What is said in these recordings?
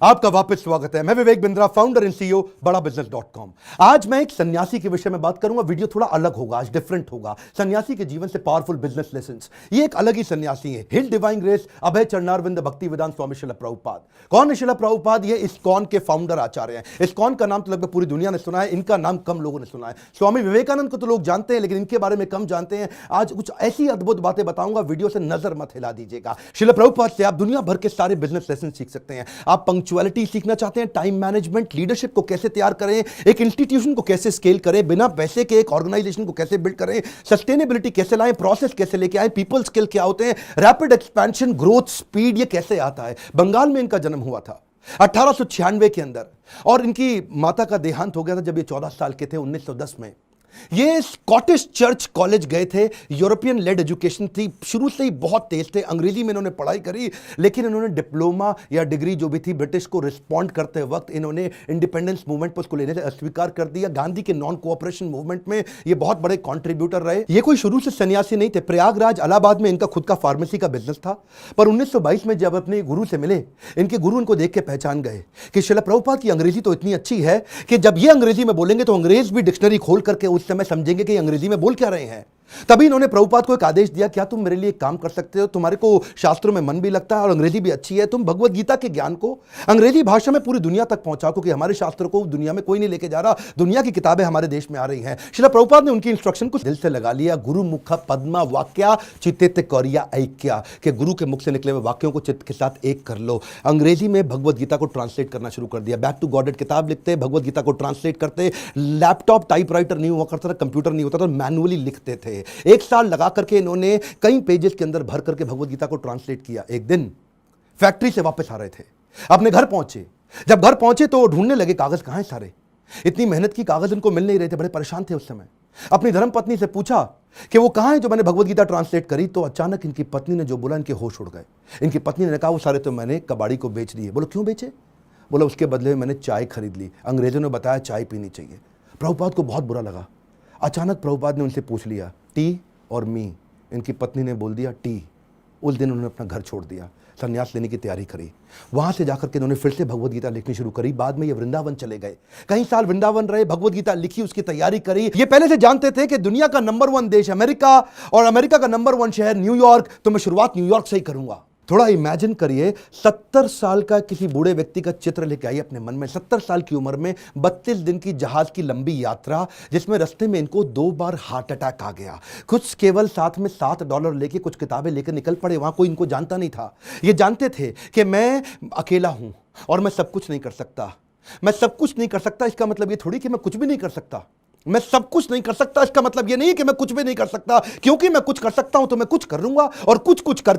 आपका वापस स्वागत है। मैं Vivek Bindra, founder and CEO बड़ा बिजनेस.com। आज मैं एक सन्यासी के विषय में बात करूंगा। वीडियो थोड़ा अलग होगा, आज डिफरेंट होगा। सन्यासी के जीवन से पावरफुल बिजनेस लेसन्स। ये एक अलग ही सन्यासी है। हिल डिवाइन ग्रेस अभय चरणारविंद भक्ति वेदांत स्वामी श्रील प्रभुपाद। कौन है श्रील प्रभुपाद? ये इस्कॉन के फाउंडर आचार्य हैं। इस्कॉन का नाम तो लगभग पूरी दुनिया ने सुना है, इनका नाम कम लोगों ने सुना है। स्वामी विवेकानंद को तो लोग जानते हैं, लेकिन इनके बारे में कम जानते हैं। आज कुछ ऐसी अद्भुत बातें बताऊंगा, वीडियो से नजर मत हिला दीजिएगा। श्रील प्रभुपाद से आप दुनिया भर के सारे बिजनेस लेसन सीख सकते हैं। आप पंक्चुअलिटी सीखना चाहते हैं, टाइम मैनेजमेंट, लीडरशिप को कैसे तैयार करें, एक इंस्टीट्यूशन को कैसे स्केल करें, बिना पैसे के एक ऑर्गेनाइजेशन को कैसे बिल्ड करें, सस्टेनेबिलिटी कैसे लाएं, प्रोसेस कैसे लेके आए, पीपल स्किल क्या होते हैं, रैपिड एक्सपेंशन, ग्रोथ, स्पीड, ये कैसे आता है। बंगाल में इनका जन्म हुआ था 1896 के अंदर, और इनकी माता का देहांत हो गया था जब ये 14 साल के थे, 1910 में। ये स्कॉटिश चर्च कॉलेज गए थे। यूरोपियन लेड एजुकेशन थी, शुरू से ही बहुत तेज थे। अंग्रेजी में इन्होंने पढ़ाई करी, लेकिन इन्होंने डिप्लोमा या डिग्री जो भी थी ब्रिटिश को रिस्पॉन्ड करते वक्त इन्होंने इंडिपेंडेंस मूवमेंट पर उसको लेने से अस्वीकार कर दिया। गांधी के नॉन कोऑपरेशन मूवमेंट में ये बहुत बड़े कॉन्ट्रीब्यूटर रहे। ये कोई शुरू से सन्यासी नहीं थे। प्रयागराज इलाहाबाद में इनका खुद का फार्मेसी का बिजनेस था, पर 1922 में जब अपने गुरु से मिले, इनके गुरु इनको देख के पहचान गए कि श्रील प्रभुपाद की अंग्रेजी तो इतनी अच्छी है कि जब ये अंग्रेजी में बोलेंगे तो अंग्रेज भी डिक्शनरी खोल करके उस समय समझेंगे कि अंग्रेजी में बोल क्या रहे हैं। तभी इन्होंने प्रभुपाद को एक आदेश दिया, क्या तुम मेरे लिए एक काम कर सकते हो? तुम्हारे को शास्त्रों में मन भी लगता है और अंग्रेजी भी अच्छी है, तुम भगवत गीता के ज्ञान को अंग्रेजी भाषा में पूरी दुनिया तक पहुंचाओ, क्योंकि हमारे शास्त्रों को दुनिया में कोई नहीं लेके जा रहा। दुनिया की किताबें हमारे देश में आ रही हैं। श्रील प्रभुपाद ने उनकी इंस्ट्रक्शन को दिल से लगा लिया। गुरु मुख पद्मा वाक्या चित्ते कौरिया ऐक्या, के गुरु के मुख से निकले हुए वाक्यों को चित्त के साथ एक कर लो। अंग्रेजी में भगवत गीता को ट्रांसलेट करना शुरू कर दिया। बैक टू गॉडेड किताब लिखते, भगवत गीता को ट्रांसलेट करते। लैपटॉप टाइपराइटर नहीं हुआ करता था, कंप्यूटर नहीं होता था, मैनुअली लिखते थे। एक साल लगा करके इन्होंने कई पेजेस के अंदर भर करके भगवत गीता को ट्रांसलेट किया। एक दिन फैक्ट्री से वापस आ रहे थे, अपने घर पहुंचे। जब घर पहुंचे तो ढूंढने लगे कागज कहां हैं सारे। इतनी मेहनत की, कागज इनको मिल नहीं रहे थे, बड़े परेशान थे उस समय। अपनी धर्मपत्नी से पूछा कि वो कहां है जो मैंने भगवत गीता ट्रांसलेट करी। तो अचानक इनकी पत्नी ने जो बोला, इनके होश उड़ गए। इनकी पत्नी ने कहा वो सारे तो मैंने कबाड़ी को बेच दिए। बोलो क्यों बेचे? बोला उसके बदले में मैंने चाय खरीद ली, अंग्रेजों ने बताया चाय पीनी चाहिए। प्रभुपाद को बहुत बुरा लगा। अचानक प्रभुपाद ने उनसे पूछ लिया टी और मी। इनकी पत्नी ने बोल दिया टी। उस दिन उन्होंने अपना घर छोड़ दिया, संन्यास लेने की तैयारी करी। वहां से जाकर के उन्होंने फिर से भगवत गीता लिखनी शुरू करी। बाद में ये वृंदावन चले गए, कई साल वृंदावन रहे, भगवत गीता लिखी, उसकी तैयारी करी। ये पहले से जानते थे कि दुनिया का नंबर 1 देश अमेरिका और अमेरिका का नंबर 1 शहर न्यूयॉर्क, तो मैं शुरुआत न्यूयॉर्क से ही करूंगा। थोड़ा इमेजिन करिए, 70 साल का किसी बूढ़े व्यक्ति का चित्र लेके आइए अपने मन में। 70 साल की उम्र में 32 दिन की जहाज की लंबी यात्रा, जिसमें रास्ते में इनको 2 बार हार्ट अटैक आ गया। कुछ केवल साथ में $7 लेके कुछ किताबें लेकर निकल पड़े। वहां कोई इनको जानता नहीं था। ये जानते थे कि मैं अकेला हूं और मैं सब कुछ नहीं कर सकता। मैं सब कुछ नहीं कर सकता, इसका मतलब ये थोड़ी कि मैं कुछ भी नहीं कर सकता। मैं सब कुछ नहीं कर सकता, इसका मतलब यह नहीं कि मैं कुछ भी नहीं कर सकता, क्योंकि मैं कुछ कर सकता हूं तो मैं कुछ कर लूंगा, और कुछ कुछ कर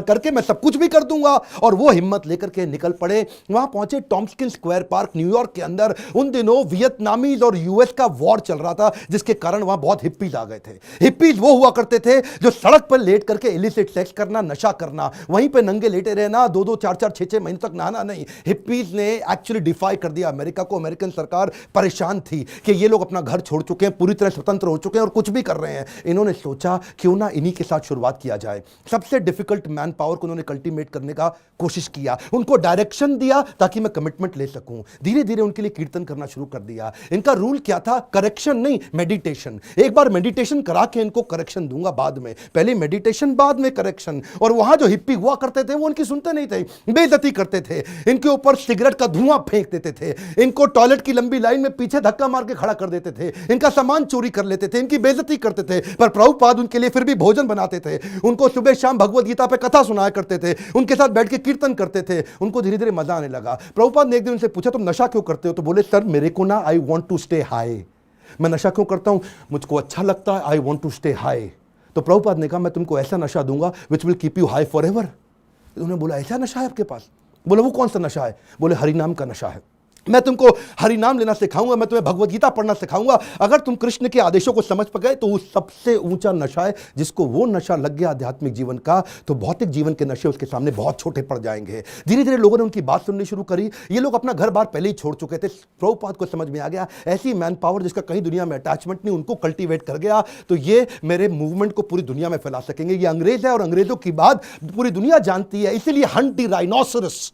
करके मैं सब कुछ भी कर दूंगा। और वो हिम्मत लेकर के निकल पड़े। वहां पहुंचे टॉम्स्किन स्क्वायर पार्क न्यूयॉर्क के अंदर। उन दिनों वियतनामीज और यूएस का वॉर चल रहा था, जिसके कारण वहां बहुत हिप्पीज आ गए थे। हिप्पीज वो हुआ करते थे जो सड़क पर लेट करके इलिसिट सेक्स करना, नशा करना, वहीं पर नंगे लेटे रहना, 2-2, 4-4, 6-6 महीने तक नहाना नहीं। हिप्पीज ने एक्चुअली डिफाई कर दिया अमेरिका को। अमेरिकन सरकार परेशान थी कि ये लोग अपना घर छोड़ चुके हैं, पूरी तरह स्वतंत्र हो चुके हैं और कुछ भी कर रहे हैं। इन्होंने सोचा क्यों ना इन्हीं के साथ शुरुआत किया जाए। सबसे डिफिकल्ट मैन पावर को उन्होंने कल्टीवेट करने का कोशिश किया, उनको डायरेक्शन दिया ताकि मैं कमिटमेंट ले सकूं। धीरे धीरे उनके लिए कीर्तन करना शुरू कर दिया। इनका रूल क्या था? करेक्शन नहीं, मेडिटेशन। एक बार मेडिटेशन करा के इनको करेक्शन दूंगा बाद में, पहले मेडिटेशन बाद में करेक्शन। और वहां जो हिप्पी हुआ करते थे वो उनकी सुनते नहीं थे, बेइज्जती करते थे, इनके ऊपर सिगरेट का धुआं फेंक देते थे, इनको टॉयलेट की लंबी लाइन में पीछे धक्का मार के खड़ा कर देते थे, इनका सामान चोरी कर लेते थे, इनकी बेइज्जती करते थे। पर प्रभुपाद उनके लिए फिर भी भोजन बनाते थे, उनको सुबह शाम भगवत गीता पे कथा सुनाया करते थे, उनके साथ बैठ के कीर्तन करते थे। उनको धीरे धीरे मजा आने लगा। प्रभुपाद ने एक दिन उनसे पूछा तुम नशा क्यों करते हो? तो बोले सर मेरे को ना I want to stay high. मैं नशा क्यों करता हूं? मुझको अच्छा लगता है, I want to stay high. तो प्रभुपाद ने कहा मैं तुमको ऐसा नशा दूंगा which will keep you high forever. उन्होंने बोला ऐसा नशा है आपके पास? बोले वो कौन सा नशा है? बोले हरिनाम का नशा है। मैं तुमको हरि नाम लेना सिखाऊंगा, मैं तुम्हें भगवत गीता पढ़ना सिखाऊंगा। अगर तुम कृष्ण के आदेशों को समझ पा गए तो वो सबसे ऊंचा नशा है। जिसको वो नशा लग गया आध्यात्मिक जीवन का, तो भौतिक जीवन के नशे उसके सामने बहुत छोटे पड़ जाएंगे। धीरे धीरे लोगों ने उनकी बात सुननी शुरू करी। ये लोग अपना घर बार पहले ही छोड़ चुके थे। प्रभुपाद को समझ में आ गया ऐसी मैन पावर जिसका कहीं दुनिया में अटैचमेंट नहीं, उनको कल्टीवेट कर गया तो ये मेरे मूवमेंट को पूरी दुनिया में फैला सकेंगे। ये अंग्रेज है और अंग्रेजों की बात पूरी दुनिया जानती है, इसीलिए हंट द राइनोसरस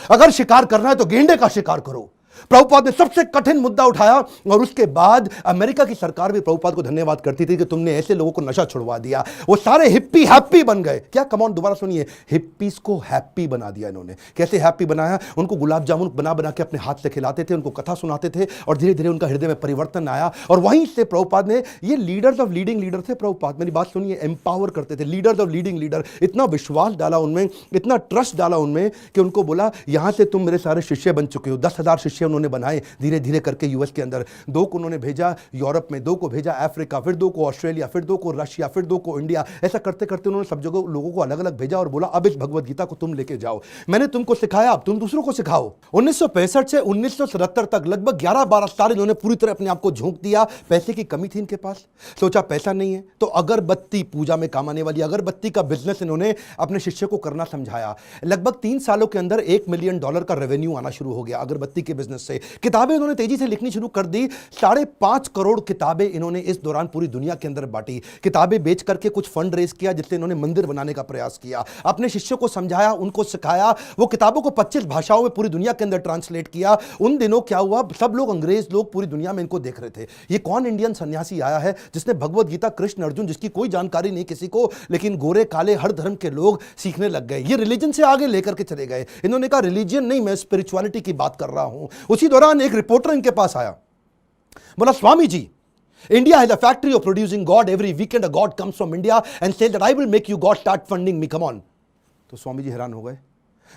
अगर शिकार करना है तो गेंडे का शिकार करो। प्रभुपाद ने सबसे कठिन मुद्दा उठाया और उसके बाद अमेरिका की सरकार भी प्रभुपाद को धन्यवाद करती थी कि तुमने ऐसे लोगों को नशा छुड़वा दिया। वो सारे हिप्पी हैप्पी बन गए। क्या कमांड, दोबारा सुनिए, हिप्पीज को हैप्पी बना दिया इन्होंने। कैसे हैप्पी बनाया? उनको गुलाब जामुन बना बना के अपने हाथ से खिलाते थे, उनको कथा सुनाते थे और धीरे धीरे उनका हृदय में परिवर्तन आया। और वहीं से प्रभुपाद ने, ये लीडर्स ऑफ लीडिंग लीडर थे प्रभुपाद, मेरी बात सुनिए, एम्पावर करते थे, लीडर्स ऑफ लीडिंग लीडर। इतना विश्वास डाला उनमें, इतना ट्रस्ट डाला उनमें कि उनको बोला यहां से तुम मेरे सारे शिष्य बन चुके हो। 10,000 शिष्य उन्होंने बनाए धीरे धीरे करके यूएस के अंदर। 2 को उन्होंने भेजा यूरोप में, 2 को भेजा अफ्रीका, फिर 2 को ऑस्ट्रेलिया, फिर 2 को रशिया, फिर 2 को इंडिया। ऐसा करते करते उन्होंने सब जगह लोगों को अलग अलग भेजा और बोला अब इस भगवत गीता को तुम लेके जाओ। मैंने तुमको सिखाया, अब तुम दूसरों को सिखाओ। 1965 से 1977 तक लगभग 11-12 साल इन्होंने पूरी तरह अपने आप को झोंक दिया। पैसे की कमी थी इनके पास, सोचा पैसा नहीं है तो अगरबत्ती, पूजा में काम आने वाली अगरबत्ती का बिजनेस इन्होंने अपने शिष्य को करना समझाया। लगभग 3 सालों के अंदर $1 मिलियन का रेवेन्यू आना शुरू हो गया अगरबत्ती के बिजनेस से। किताबें इन्होंने तेजी से लिखनी शुरू कर दी। 5.5 करोड़ किताबें इन्होंने इस दौरान पूरी दुनिया के अंदर बांटी। किताबें बेच करके कुछ फंड रेज किया जिससे इन्होंने मंदिर बनाने का प्रयास किया। अपने शिष्यों को समझाया, उनको सिखाया। वो किताबों को 25 भाषाओं में पूरी दुनिया के अंदर ट्रांसलेट किया। उन दिनों क्या हुआ, सब लोग, अंग्रेज लोग पूरी दुनिया में इनको देख रहे थे। ये कौन इंडियन सन्यासी आया है जिसने भगवत गीता, कृष्ण अर्जुन, जिसकी कोई जानकारी नहीं किसी को, लेकिन गोरे काले हर धर्म के लोग सीखने लग गए। ये रिलीजन से आगे लेकर के चले गए। इन्होंने कहा रिलीजन नहीं, मैं स्पिरिचुअलिटी की बात कर रहा हूं। उसी दौरान एक रिपोर्टर इनके पास आया, बोला Swami ji, India has a factory of producing God. Every weekend a God comes from India and says that I will make you God, start funding me, come on. तो स्वामी जी हैरान हो गए।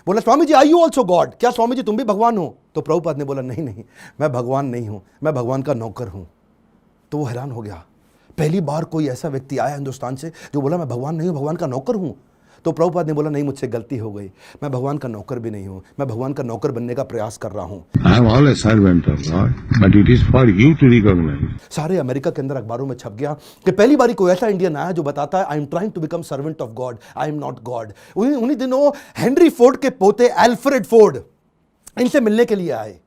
बोला Swami ji, are you also God? क्या स्वामी जी तुम भी भगवान हो? तो प्रभुपाद ने बोला नहीं नहीं, मैं भगवान नहीं हूं, मैं भगवान का नौकर हूं। तो वो हैरान हो गया। पहली बार कोई ऐसा व्यक्ति आया हिंदुस्तान से जो बोला मैं भगवान नहीं हूं, भगवान का नौकर हूं। तो प्रभुपाद ने बोला नहीं, मुझसे गलती हो गई, मैं भगवान का नौकर भी नहीं हूं, मैं भगवान का नौकर बनने का प्रयास कर रहा हूं। I am all a servant of God, but it is for you to recognize. सारे अमेरिका के अंदर अखबारों में छप गया कि पहली बारी कोई ऐसा इंडियन आया जो बताता है I am trying to become servant of God, I am not God. उन्हीं दिनों हेनरी फोर्ड के पोते एल्फ्रेड फोर्ड इनसे मिलने के लिए आए।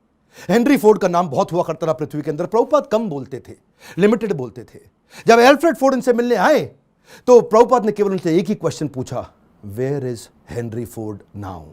हेनरी फोर्ड का नाम बहुत हुआ करता था पृथ्वी के अंदर। प्रभुपाद कम बोलते थे, लिमिटेड बोलते थे। जब एल्फ्रेड फोर्ड इनसे मिलने आए तो प्रभुपाद ने केवल उनसे एक ही क्वेश्चन पूछा, where is Henry Ford now?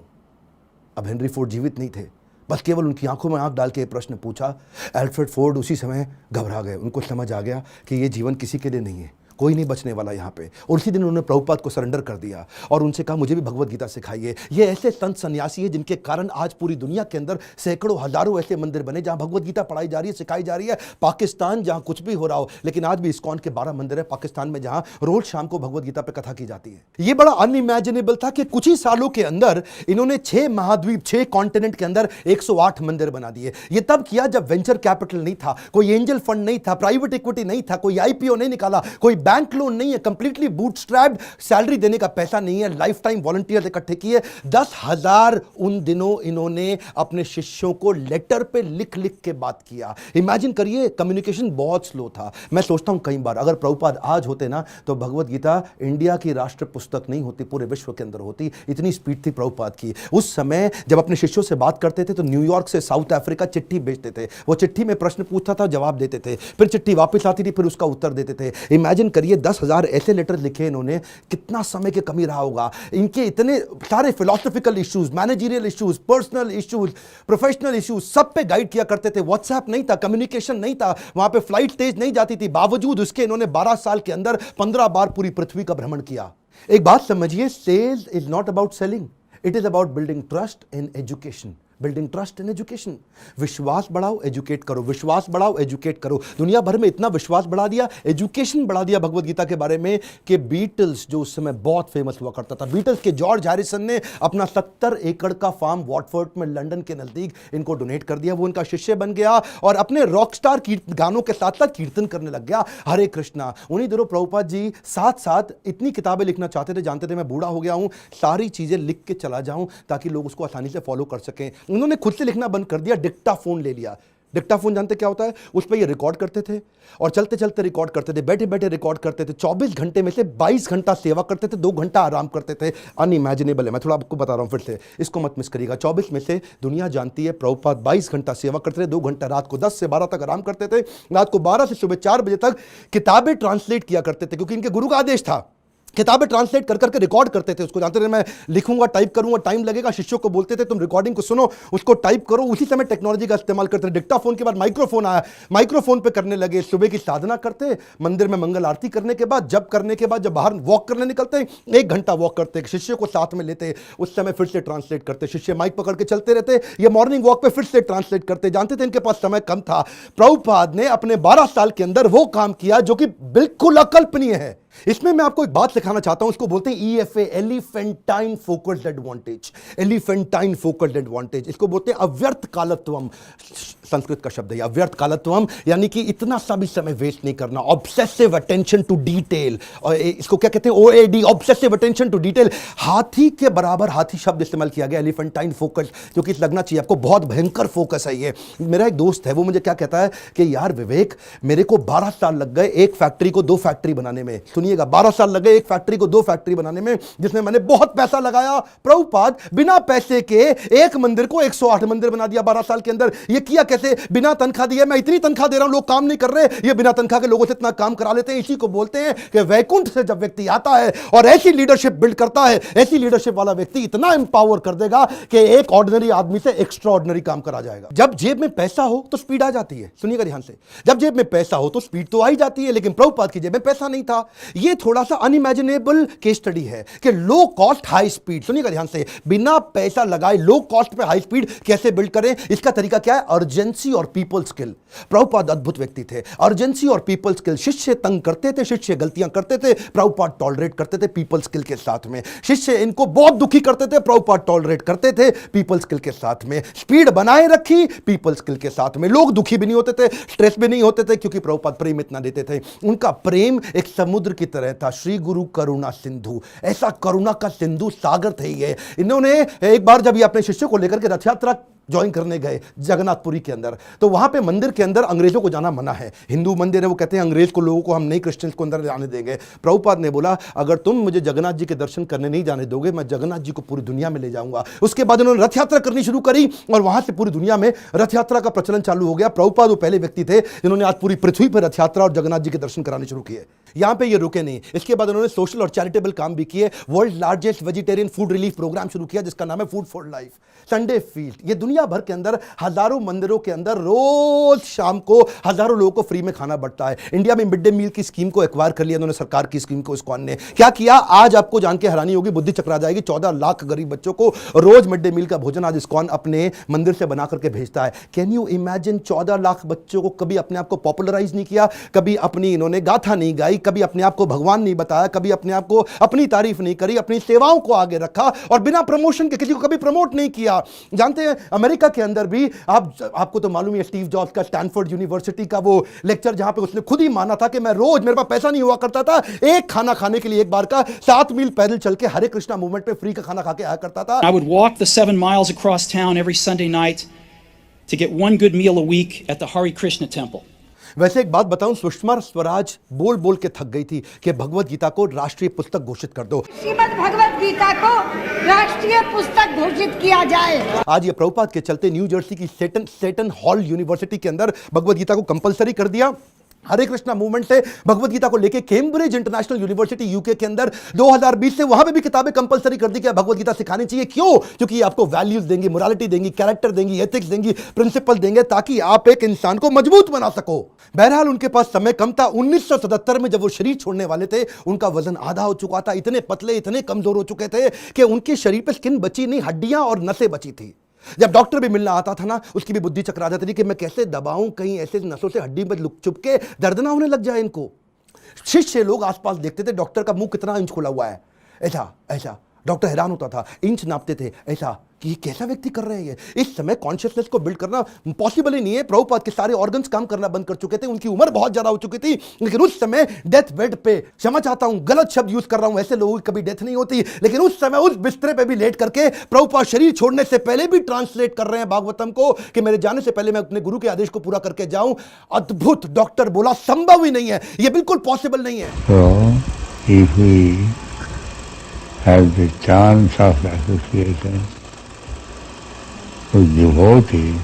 अब हेनरी फोर्ड जीवित नहीं थे, बस केवल उनकी आंखों में आंख डाल के प्रश्न पूछा। एल्फ्रेड फोर्ड उसी समय घबरा गए। उनको समझ आ गया कि ये जीवन किसी के लिए नहीं है, कोई नहीं बचने वाला यहाँ पे। और उसी दिन उन्होंने प्रभुपाद को सरेंडर कर दिया और उनसे कहा मुझे भी भगवत गीता सिखाइए। ये ऐसे संत सन्यासी है जिनके कारण आज पूरी दुनिया के अंदर सैकड़ों हजारों ऐसे मंदिर बने जहां भगवत गीता पढ़ाई जा रही है, सिखाई जा रही है। पाकिस्तान जहां कुछ भी हो रहा हो, लेकिन आज भी इस्कॉन के 12 मंदिर है पाकिस्तान में जहां रोज शाम को भगवत गीता पे कथा की जाती है। ये बड़ा अनइमेजिनेबल था कि कुछ ही सालों के अंदर इन्होंने 6 महाद्वीप, 6 कॉन्टिनेंट के अंदर 108 मंदिर बना दिए। ये तब किया जब वेंचर कैपिटल नहीं था, कोई एंजल फंड नहीं था, प्राइवेट इक्विटी नहीं था, कोई आईपीओ नहीं निकाला, कोई बैंक लोन नहीं है, कंप्लीटली बूटस्ट्रैप्ड, सैलरी देने का पैसा नहीं है, लाइफ टाइम वॉलंटियर्स इकट्ठे किए। 10,000 उन दिनों इन्होंने अपने शिष्यों को लेटर पे लिख लिख के बात किया। इमेजिन करिए, कम्युनिकेशन बहुत स्लो था। मैं सोचता हूं कई बार अगर प्रभुपाद आज होते ना तो भगवत गीता इंडिया की राष्ट्र पुस्तक नहीं होती, पूरे विश्व के अंदर होती। इतनी स्पीड थी प्रभुपाद की। उस समय जब अपने शिष्यों से बात करते थे तो न्यूयॉर्क से साउथ अफ्रीका चिट्ठी भेजते थे। वो चिट्ठी में प्रश्न पूछता था, जवाब देते थे, फिर चिट्ठी वापस आती थी, फिर उसका उत्तर देते थे। इमेजिन करिए 10,000 ऐसे लेटर लिखे इन्होंने, कितना समय की कमी रहा होगा। इनके इतने सारे philosophical issues, managerial issues, personal issues, professional issues, सब पे गाइड किया करते थे। व्हाट्सएप नहीं था, कम्युनिकेशन नहीं था, वहां पे फ्लाइट तेज नहीं जाती थी। बावजूद उसके इन्होंने 12 साल के अंदर 15 बार पूरी पृथ्वी का भ्रमण किया। एक बात समझिए, sales is not about selling, it is about building trust in education. Building trust in education. विश्वास बढ़ाओ, एजुकेट करो, विश्वास बढ़ाओ, एजुकेट करो। दुनिया भर में इतना विश्वास बढ़ा दिया, एजुकेशन बढ़ा दिया भगवत गीता के बारे में कि बीटल्स, जो उस समय बहुत फेमस हुआ करता था, बीटल्स के जॉर्ज हैरिसन ने अपना 70 एकड़ का फार्म वॉटफोर्ड में लंदन के नजदीक इनको डोनेट कर दिया। वो इनका शिष्य बन गया और अपने रॉकस्टार गानों के साथ साथ कीर्तन करने लग गया, हरे कृष्णा। उन्हीं दिनों प्रभुपाद जी साथ साथ इतनी किताबें लिखना चाहते थे, जानते थे मैं बूढ़ा हो गया हूं, सारी चीजें लिख के चला जाऊं ताकि लोग उसको आसानी से फॉलो कर सकें। उन्होंने खुद से लिखना बंद कर दिया, डिक्टाफोन ले लिया। डिक्टाफोन जानते क्या होता है? उस पर ये रिकॉर्ड करते थे और चलते चलते रिकॉर्ड करते थे, बैठे बैठे रिकॉर्ड करते थे। 24 घंटे में से 22 घंटा सेवा करते थे, 2 घंटा आराम करते थे। अनइमेजिनेबल है, मैं थोड़ा आपको बता रहा हूं फिर से, इसको मत मिस करिएगा। 24 में से दुनिया जानती है प्रभुपाद 22 घंटा सेवा करते थे, 2 घंटा रात को 10 से 12 तक आराम करते थे, रात को 12 से सुबह 4 बजे तक किताबें ट्रांसलेट किया करते थे, क्योंकि इनके गुरु का आदेश था किताबें ट्रांसलेट कर करके रिकॉर्ड करते थे उसको, जानते थे मैं लिखूंगा टाइप करूंगा टाइम लगेगा, शिष्यों को बोलते थे तुम रिकॉर्डिंग को सुनो उसको टाइप करो। उसी समय टेक्नोलॉजी का इस्तेमाल करते थे। डिक्टाफोन के बाद माइक्रोफोन आया, माइक्रोफोन पे करने लगे। सुबह की साधना करते, मंदिर में मंगल आरती करने के बाद, जब करने के बाद जब बाहर वॉक करने निकलते 1 घंटा वॉक करते, शिष्य को साथ में लेते, उस समय फिर से ट्रांसलेट करते, शिष्य माइक पकड़ के चलते रहते, ये मॉर्निंग वॉक पे फिर से ट्रांसलेट करते। जानते थे इनके पास समय कम था। प्रभुपाद ने अपने 12 साल के अंदर वो काम किया जो कि बिल्कुल अकल्पनीय है। इसमें मैं आपको एक बात सिखाना चाहता हूं, उसको बोलते हैं EFA, elephantine focused advantage. Elephantine focused advantage, इसको बोलते हैं अव्यर्थ कालत्वम। संस्कृत का शब्द है अव्यर्थ कालत्वम, यानी कि इतना सा भी समय वेस्ट नहीं करना। ऑब्सेसिव अटेंशन टू डिटेल, और इसको क्या कहते हैं OAD, obsessive attention to detail. हाथी के बराबर हाथी शब्द इस्तेमाल किया गया, एलिफेंटाइन फोकस, जो कि लगना चाहिए आपको बहुत भयंकर फोकस है ये। मेरा एक दोस्त है, वो मुझे क्या कहता है कि यार विवेक, मेरे को 12 साल लग गए एक फैक्ट्री को 2 फैक्ट्री बनाने में। सुनिएगा, 12 साल लगे एक फैक्ट्री को 2 फैक्ट्री बनाने में, जिसमें मैंने बहुत पैसा लगाया। प्रभुपाद बिना पैसे के एक मंदिर को 108 मंदिर बना दिया 12 साल के अंदर। ये किया कैसे? बिना तनख्वाह दिए। मैं इतनी तनख्वाह दे रहा हूं, लोग काम नहीं कर रहे, ये बिना तनख्वाह के लोगों से इतना काम करा लेते हैं। इसी को बोलते हैं कि वैकुंठ से जब व्यक्ति आता है और ऐसी लीडरशिप बिल्ड करता है, ऐसी लीडरशिप वाला व्यक्ति इतना एम्पावर कर देगा कि एक ऑर्डिनरी आदमी से एक्स्ट्रा ऑर्डिनरी काम करा जाएगा। जब जेब में पैसा हो तो स्पीड आ जाती है। सुनिएगा ध्यान से, जब जेब में पैसा हो तो स्पीड तो आ ही जाती है, लेकिन प्रभुपाद की जेब में पैसा नहीं था। ये थोड़ा सा अनइमेजिनेबल केस स्टडी है कि लो कॉस्ट हाई स्पीड। सुनिएगा ध्यान से, बिना पैसा लगाए लो कॉस्ट पे हाई स्पीड कैसे बिल्ड करें? इसका तरीका क्या है? अर्जेंसी और पीपल स्किल। प्रभुपाद अद्भुत व्यक्ति थे। अर्जेंसी और पीपल स्किल, शिष्य तंग करते थे, शिष्य गलतियां करते थे, प्रभुपाद टॉलरेट करते थे पीपल स्किल के साथ में। शिष्य इनको बहुत दुखी करते थे, प्रभुपाद टॉलरेट करते थे पीपल स्किल के साथ में। स्पीड बनाए रखी पीपल स्किल के साथ में। लोग दुखी भी नहीं होते थे, स्ट्रेस भी नहीं होते थे, क्योंकि प्रभुपाद प्रेम इतना देते थे। उनका प्रेम एक समुद्र की तरह था। श्री गुरु करुणा सिंधु, ऐसा करुणा का सिंधु सागर थे ये। इन्होंने एक बार जब ये अपने शिष्य को लेकर के रथ यात्रा ज्वाइन करने गए जगन्नाथपुरी के अंदर, तो वहां पे मंदिर के अंदर अंग्रेजों को जाना मना है। हिंदू मंदिर है, वो कहते हैं अंग्रेज को, लोगों को हम नहीं क्रिश्चियंस को अंदर जाने देंगे। प्रभुपाद ने बोला अगर तुम मुझे जगन्नाथ जी के दर्शन करने नहीं जाने दोगे, मैं जगन्नाथ जी को पूरी दुनिया में ले जाऊंगा। उसके बाद उन्होंने रथ यात्रा करनी शुरू करी और वहां से पूरी दुनिया में रथ यात्रा का प्रचलन चालू हो गया। प्रभुपाद वो पहले व्यक्ति थे जिन्होंने आज पूरी पृथ्वी पर रथ यात्रा और जगन्नाथ जी के दर्शन कराने शुरू किए। यहां पे ये रुके नहीं, इसके बाद उन्होंने सोशल और चैरिटेबल काम भी किए। World largest vegetarian food relief programme शुरू किया जिसका नाम है food for life. Sunday feast, ये दुनिया भर के अंदर हजारों मंदिरों के अंदर रोज शाम को हजारों लोगों को फ्री में खाना बढ़ता है। इंडिया में मिड डे मील की स्कीम को एक्वायर कर लिया उन्होंने, सरकार की स्कीम को। इस्कॉन ने क्या किया, आज आपको जान के हैरानी होगी, बुद्धि चकरा जाएगी। 14 लाख गरीब बच्चों को रोज मिड डे मील का भोजन आज इस्कॉन अपने मंदिर से बना करके भेजता है। Can you imagine? 14 लाख बच्चों को कभी अपने आप को पॉपुलराइज नहीं किया, कभी अपनी इन्होंने गाथा नहीं गाई, कभी अपने आप को भगवान नहीं बताया, कभी अपने आप को अपनी तारीफ नहीं करी, अपनी सेवाओं को आगे रखा और बिना प्रमोशन के किसी को कभी प्रमोट नहीं किया। जानते हैं अमेरिका के अंदर भी आपको तो मालूम है स्टीव जॉब्स का स्टैनफोर्ड यूनिवर्सिटी का वो लेक्चर, जहां पे उसने खुद ही माना था कि मैं रोज, मेरे पास पैसा नहीं हुआ करता था, एक खाना खाने के लिए एक बार का 7 मील पैदल चल के हरे कृष्णा मूवमेंट पे फ्री का खाना खा के आया करता था। I would walk the 7 miles across town every Sunday night to get 1 good meal a week at the Hare Krishna temple. वैसे एक बात बताऊं, सुषमा स्वराज बोल बोल के थक गई थी कि भगवत गीता को राष्ट्रीय पुस्तक घोषित कर दो, श्रीमद् भगवत गीता को राष्ट्रीय पुस्तक घोषित किया जाए। आज ये प्रभुपाद के चलते न्यू जर्सी की सेटन हॉल यूनिवर्सिटी के अंदर भगवत गीता को कंपलसरी कर दिया। हरे कृष्णा मूवमेंट से भगवत गीता को लेके कैम्ब्रिज इंटरनेशनल यूनिवर्सिटी यूके के अंदर 2020 से वहां पे भी किताबें कंपलसरी कर दी कि भगवत गीता सिखानी चाहिए। क्यों? क्योंकि ये आपको वैल्यूज देंगी, मोरालिटी देंगी, कैरेक्टर देंगी, एथिक्स देंगी, प्रिंसिपल देंगे, ताकि आप एक इंसान को मजबूत बना सको। बहरहाल उनके पास समय कम था। 1977 में जब वो शरीर छोड़ने वाले थे, उनका वजन आधा हो चुका था। इतने पतले, इतने कमजोर हो चुके थे कि उनके शरीर पे स्किन बची नहीं, हड्डियां और नसें बची थी। जब डॉक्टर भी मिलना आता था ना, उसकी भी बुद्धि चकरा जाती थी कि मैं कैसे दबाऊं, कहीं ऐसे नसों से हड्डी में लुक चुप के दर्द ना होने लग जाए इनको। शिष्य लोग आसपास देखते थे डॉक्टर का मुंह कितना इंच खुला हुआ है, ऐसा ऐसा। डॉक्टर हैरान होता था, इंच नापते थे ऐसा कि ये कैसा व्यक्ति कर रहे हैं। ये इस समय कॉन्शियसनेस को बिल्ड करना पॉसिबल ही नहीं है। प्रभुपाद के सारे ऑर्गन्स काम करना बंद कर चुके थे, उनकी उम्र बहुत ज्यादा हो चुकी थी, लेकिन उस समय डेथ बेड पे, क्षमा चाहता हूं गलत शब्द यूज कर रहा हूं, ऐसे लोगों की कभी डेथ नहीं होती, लेकिन उस समय उस बिस्तरे पे भी लेट करके प्रभुपाद शरीर छोड़ने से पहले भी ट्रांसलेट कर रहे हैं भागवतम को कि मेरे जाने से पहले मैं अपने गुरु के आदेश को पूरा करके जाऊं। अद्भुत। डॉक्टर बोला संभव ही नहीं है, यह बिल्कुल पॉसिबल नहीं है। So, if we have the chance of association with devotees,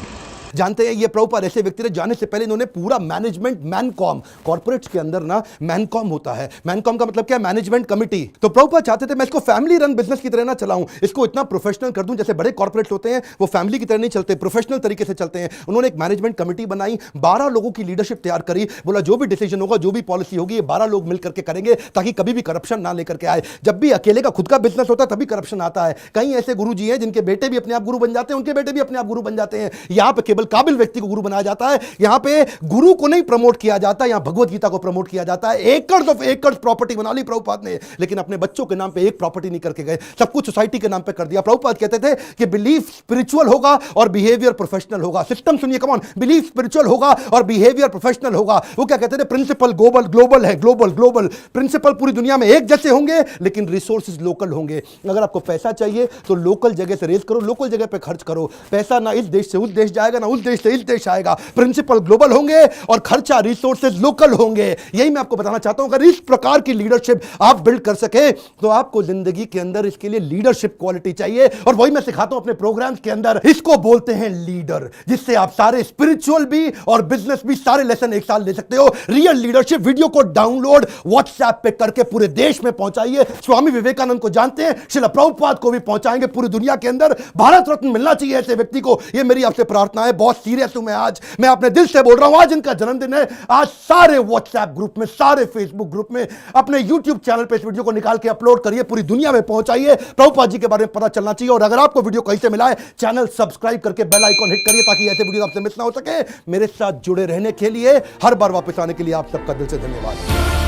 जानते हैं ये प्रभुपाद ऐसे व्यक्ति थे, जाने से पहले इन्होंने पूरा मैनेजमेंट मैनकॉम, कॉर्पोरेट्स के अंदर ना मैनकॉम होता है, मैनकॉम का मतलब क्या है, मैनेजमेंट कमिटी। तो प्रभुपाद चाहते थे मैं इसको फैमिली रन बिजनेस की तरह ना चलाऊं, इसको इतना प्रोफेशनल कर दूं, जैसे बड़े कॉर्पोरेट्स होते हैं वो फैमिली की तरह नहीं चलते, प्रोफेशनल तरीके से चलते हैं। उन्होंने एक मैनेजमेंट कमिटी बनाई, 12 लोगों की लीडरशिप तैयार करी, बोला जो भी डिसीजन होगा, जो भी पॉलिसी होगी, ये 12 लोग मिलकर के करेंगे ताकि कभी भी करप्शन ना लेकर के आए। जब भी अकेले का खुद का बिजनेस होता है तभी करप्शन आता है। कई ऐसे गुरु जी हैं जिनके बेटे भी अपने आप गुरु बन जाते हैं, उनके बेटे भी अपने आप गुरु बन जाते हैं। यहां पे केवल काबिल व्यक्ति को गुरु बनाया जाता है, यहां पे गुरु को नहीं प्रमोट किया जाता, यहां भगवत गीता को प्रमोट किया जाता है। एकर्स ऑफ एकर्स प्रॉपर्टी बना ली प्रभुपाद ने, लेकिन अपने बच्चों के नाम पे एक प्रॉपर्टी नहीं करके गए, सब कुछ सोसाइटी के नाम पे कर दिया। प्रभुपाद कहते थे कि बिलीफ स्पिरिचुअल होगा और बिहेवियर प्रोफेशनल होगा। सिस्टम सुनिए, कम ऑन, बिलीफ स्पिरिचुअल होगा और बिहेवियर प्रोफेशनल होगा। वो क्या कहते थे, प्रिंसिपल ग्लोबल ग्लोबल है, ग्लोबल ग्लोबल प्रिंसिपल पूरी दुनिया में एक जैसे होंगे, लेकिन रिसोर्सेज लोकल होंगे। अगर आपको पैसा चाहिए तो लोकल जगह से रेज करो, लोकल जगह पे खर्च करो। पैसा ना इस देश से उस देश जाएगा, ना उस देश से इस देश आएगा। प्रिंसिपल ग्लोबल होंगे और खर्चा रिसोर्सेज लोकल होंगे। यही मैं आपको बताना चाहता हूं, अगर इस प्रकार की लीडरशिप आप बिल्ड कर सके तो आपको जिंदगी के अंदर इसके लिए लीडरशिप क्वालिटी चाहिए, और वही मैं सिखाता हूं अपने प्रोग्राम्स के अंदर। इसको बोलते हैं लीडर, जिससे आप सारे स्पिरिचुअल भी और बिजनेस भी सारे लेसन एक साल ले सकते हो। रियल लीडरशिप वीडियो को डाउनलोड व्हाट्सएप पे करके पूरे देश में पहुंचाइए। स्वामी विवेकानंद को जानते हैं, श्रील प्रभुपाद को भी पहुंचाएंगे पूरी दुनिया के अंदर। भारत रत्न मिलना चाहिए ऐसे व्यक्ति को, ये मेरी आपसे प्रार्थना है। बहुत सीरियस हूं मैं आज, मैं अपने दिल से बोल रहा हूं। आज इनका जन्मदिन है, आज सारे व्हाट्सएप ग्रुप में, सारे फेसबुक ग्रुप में, अपने यूट्यूब चैनल पे इस वीडियो को निकाल के अपलोड करिए, पूरी दुनिया में पहुंचाइए। प्रभुपाद जी के बारे में पता चलना चाहिए। और अगर आपको वीडियो कहीं से मिला है, चैनल सब्सक्राइब करके बेल आइकॉन हिट करिए ताकि ऐसे वीडियो आपसे मिस ना हो सके। मेरे साथ जुड़े रहने के लिए, हर बार वापस आने के लिए आप सबका दिल से धन्यवाद।